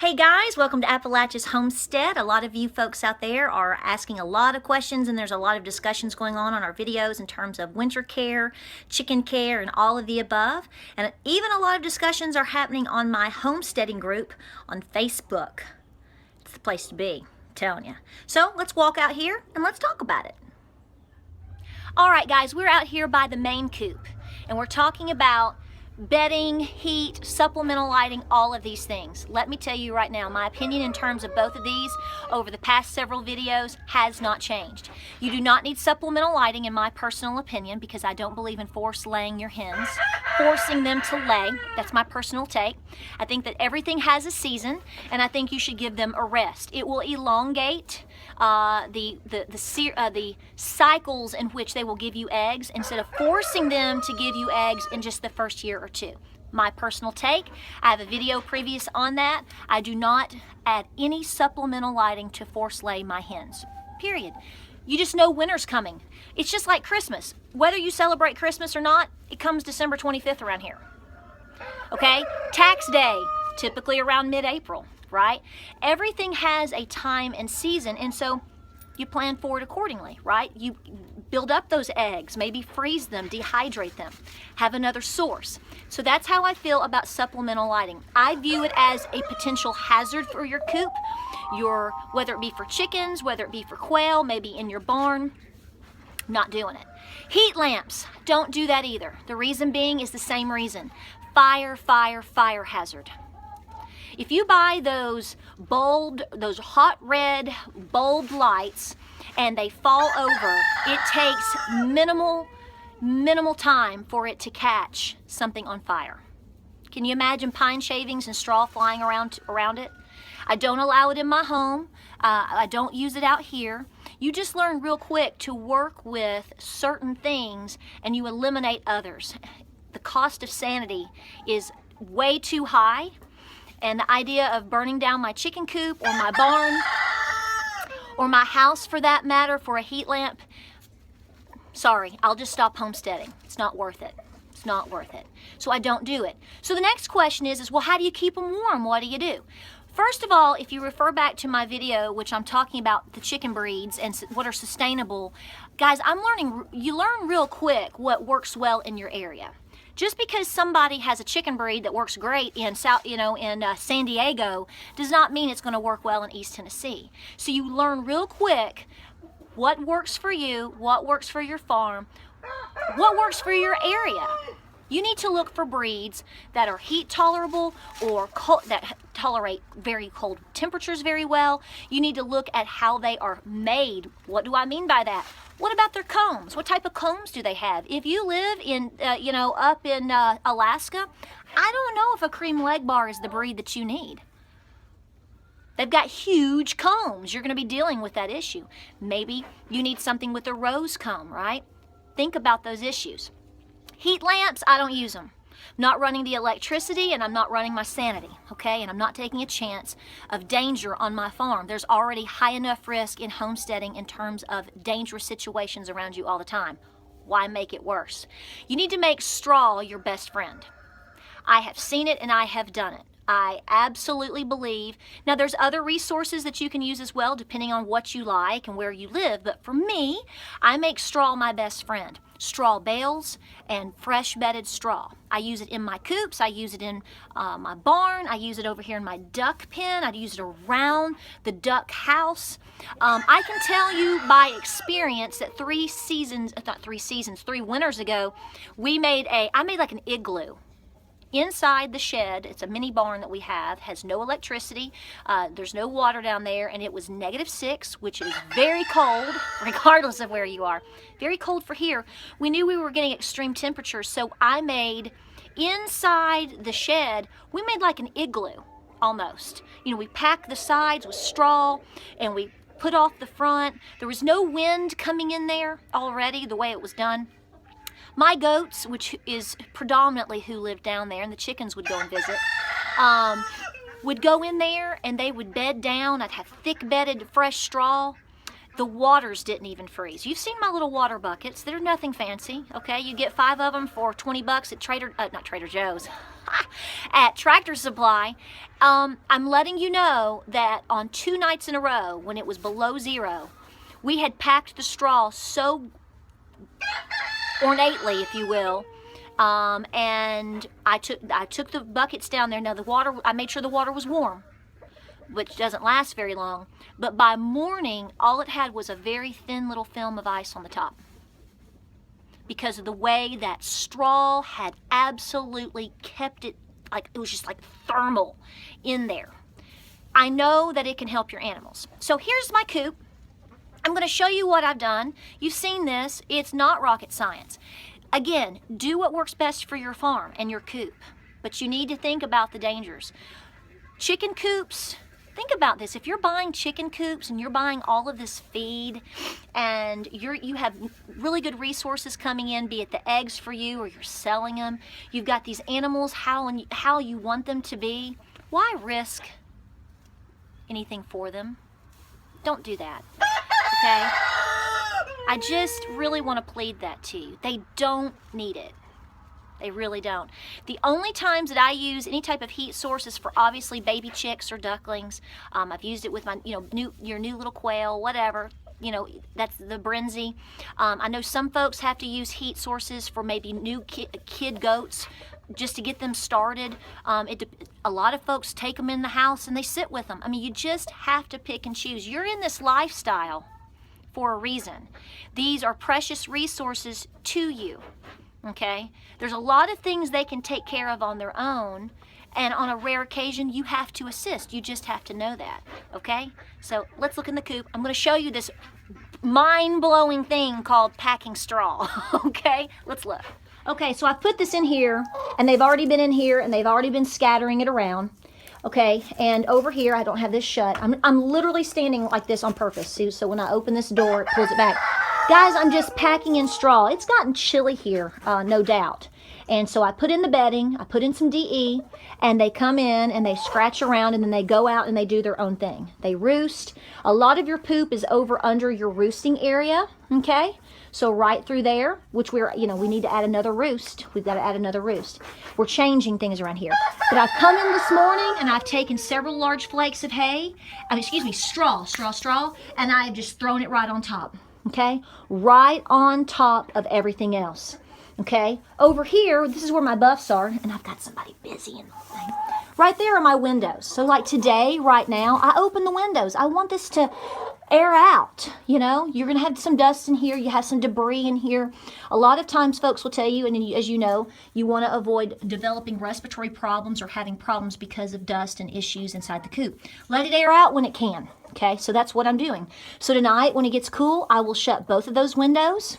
Hey guys, welcome to Appalachia's Homestead. A lot of you folks out there are asking a lot of questions, and there's a lot of discussions going on our videos in terms of winter care, chicken care, and all of the above. And even a lot of discussions are happening on my homesteading group on Facebook. It's the place to be, I'm telling you. So let's walk out here and let's talk about it. All right guys, we're out here by the main coop and we're talking about bedding, heat, supplemental lighting, all of these things. Let me tell you right now, my opinion in terms of both of these over the past several videos has not changed. You do not need supplemental lighting in my personal opinion because I don't believe in forced laying your hens, forcing them to lay. That's my personal take. I think that everything has a season and I think you should give them a rest. It will elongate the cycles in which they will give you eggs instead of forcing them to give you eggs in just the first year or two. My personal take. I have a video previous on that. I do not add any supplemental lighting to force lay my hens. Period. You just know winter's coming. It's just like Christmas. Whether you celebrate Christmas or not, it comes December 25th around here. Okay? Tax day, typically around mid-April. Right? Everything has a time and season, and so you plan for it accordingly, right? You build up those eggs, maybe freeze them, dehydrate them, have another source. So that's how I feel about supplemental lighting. I view it as a potential hazard for your coop, whether it be for chickens, whether it be for quail, maybe in your barn. Not doing it. Heat lamps, don't do that either. The reason being is the same reason. Fire hazard. If you buy those hot red bulb lights and they fall over, it takes minimal time for it to catch something on fire. Can you imagine pine shavings and straw flying around it? I don't allow it in my home. I don't use it out here. You just learn real quick to work with certain things and you eliminate others. The cost of sanity is way too high. And the idea of burning down my chicken coop or my barn or my house for that matter for a heat lamp, sorry, I'll just stop homesteading. It's not worth it. It's not worth it. So I don't do it. So the next question is well, how do you keep them warm? What do you do? First of all, if you refer back to my video, which I'm talking about the chicken breeds and what are sustainable, guys, you learn real quick what works well in your area. Just because somebody has a chicken breed that works great in San Diego does not mean it's going to work well in East Tennessee. So you learn real quick what works for you, what works for your farm, what works for your area. You need to look for breeds that are heat tolerable or that tolerate very cold temperatures very well. You need to look at how they are made. What do I mean by that? What about their combs? What type of combs do they have? If you live in, up in Alaska, I don't know if a cream leg bar is the breed that you need. They've got huge combs. You're going to be dealing with that issue. Maybe you need something with a rose comb, right? Think about those issues. Heat lamps, I don't use them. I'm not running the electricity and I'm not running my sanity, okay? And I'm not taking a chance of danger on my farm. There's already high enough risk in homesteading in terms of dangerous situations around you all the time. Why make it worse? You need to make straw your best friend. I have seen it and I have done it. I absolutely believe. Now there's other resources that you can use as well depending on what you like and where you live, but for me, I make straw my best friend. Straw bales and fresh bedded straw. I use it in my coops, I use it in my barn, I use it over here in my duck pen, I use it around the duck house. I can tell you by experience that 3 winters ago, I made like an igloo. Inside the shed, it's a mini barn that we have, has no electricity, there's no water down there, and it was -6, which is very cold, regardless of where you are. Very cold for here. We knew we were getting extreme temperatures, so I made, inside the shed, we made like an igloo, almost. We packed the sides with straw, and we put off the front. There was no wind coming in there already, the way it was done. My goats, which is predominantly who lived down there, and the chickens would go and visit, would go in there and they would bed down. I'd have thick bedded fresh straw. The waters didn't even freeze. You've seen my little water buckets. They're nothing fancy, okay? You get 5 of them for 20 bucks at not Trader Joe's. at Tractor Supply. I'm letting you know that on 2 nights in a row, when it was below 0, we had packed the straw so ornately, if you will, and I took the buckets down there. Now the water, I made sure the water was warm, which doesn't last very long. But by morning, all it had was a very thin little film of ice on the top, because of the way that straw had absolutely kept it, like it was just like thermal in there. I know that it can help your animals. So here's my coop. I'm going to show you what I've done. You've seen this. It's not rocket science. Again, do what works best for your farm and your coop, but you need to think about the dangers. Chicken coops, think about this. If you're buying chicken coops and you're buying all of this feed and you have really good resources coming in, be it the eggs for you or you're selling them, you've got these animals how you want them to be, why risk anything for them? Don't do that. Okay? I just really want to plead that to you. They don't need it. They really don't. The only times that I use any type of heat source is for obviously baby chicks or ducklings. I've used it with my, your new little quail, whatever. That's the Brinzy. I know some folks have to use heat sources for maybe new kid goats just to get them started. A lot of folks take them in the house and they sit with them. I mean, you just have to pick and choose. You're in this lifestyle for a reason. These are precious resources to you, okay? There's a lot of things they can take care of on their own, and on a rare occasion, you have to assist. You just have to know that, okay? So let's look in the coop. I'm gonna show you this mind-blowing thing called packing straw, okay? Let's look. Okay, so I put this in here, and they've already been in here, and they've already been scattering it around. Okay, and over here, I don't have this shut. I'm literally standing like this on purpose. See, so when I open this door, it pulls it back. Guys, I'm just packing in straw. It's gotten chilly here, no doubt. And so I put in the bedding, I put in some DE, and they come in and they scratch around, and then they go out and they do their own thing. They roost. A lot of your poop is over under your roosting area, okay? So right through there, which we need to add another roost. We've got to add another roost. We're changing things around here. But I've come in this morning and I've taken several large flakes of hay, straw, and I've just thrown it right on top, okay? Right on top of everything else, okay? Over here, this is where my buffs are, and I've got somebody busy in the thing. Right there are my windows. So like today, right now, I open the windows. I want this to air out, you're going to have some dust in here, you have some debris in here. A lot of times folks will tell you, and as you know, you want to avoid developing respiratory problems or having problems because of dust and issues inside the coop. Let it air out when it can, okay? So that's what I'm doing. So tonight, when it gets cool, I will shut both of those windows,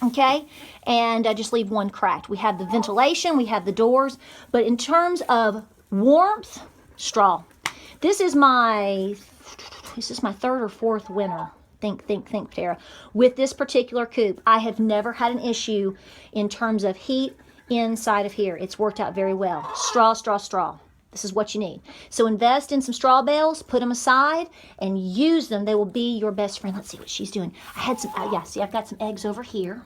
okay? And I just leave one cracked. We have the ventilation, we have the doors, but in terms of warmth, straw. This is my 3rd or 4th winter, think, Patara, with this particular coop. I have never had an issue in terms of heat inside of here. It's worked out very well. Straw. This is what you need. So invest in some straw bales, put them aside, and use them. They will be your best friend. Let's see what she's doing. I had some, see, I've got some eggs over here.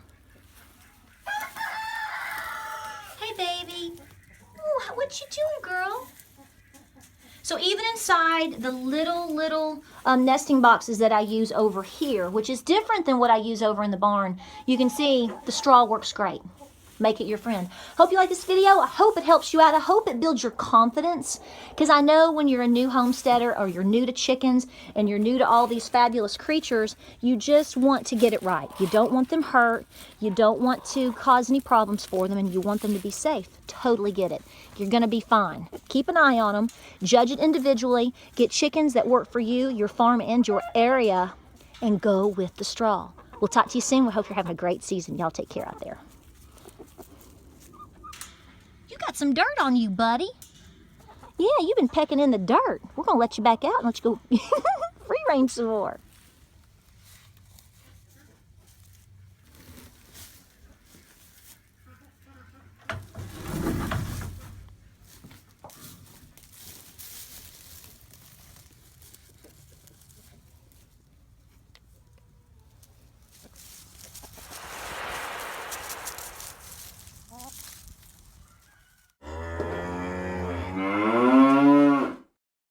Hey, baby. Ooh, what you doing, girl? So even inside the little nesting boxes that I use over here, which is different than what I use over in the barn, you can see the straw works great. Make it your friend. Hope you like this video. I hope it helps you out. I hope it builds your confidence, because I know when you're a new homesteader or you're new to chickens and you're new to all these fabulous creatures, you just want to get it right. You don't want them hurt. You don't want to cause any problems for them, and you want them to be safe. Totally get it. You're going to be fine. Keep an eye on them. Judge it individually. Get chickens that work for you, your farm, and your area, and go with the straw. We'll talk to you soon. We hope you're having a great season. Y'all take care out there. You got some dirt on you, buddy. Yeah, you've been pecking in the dirt. We're going to let you back out and let you go free range some more.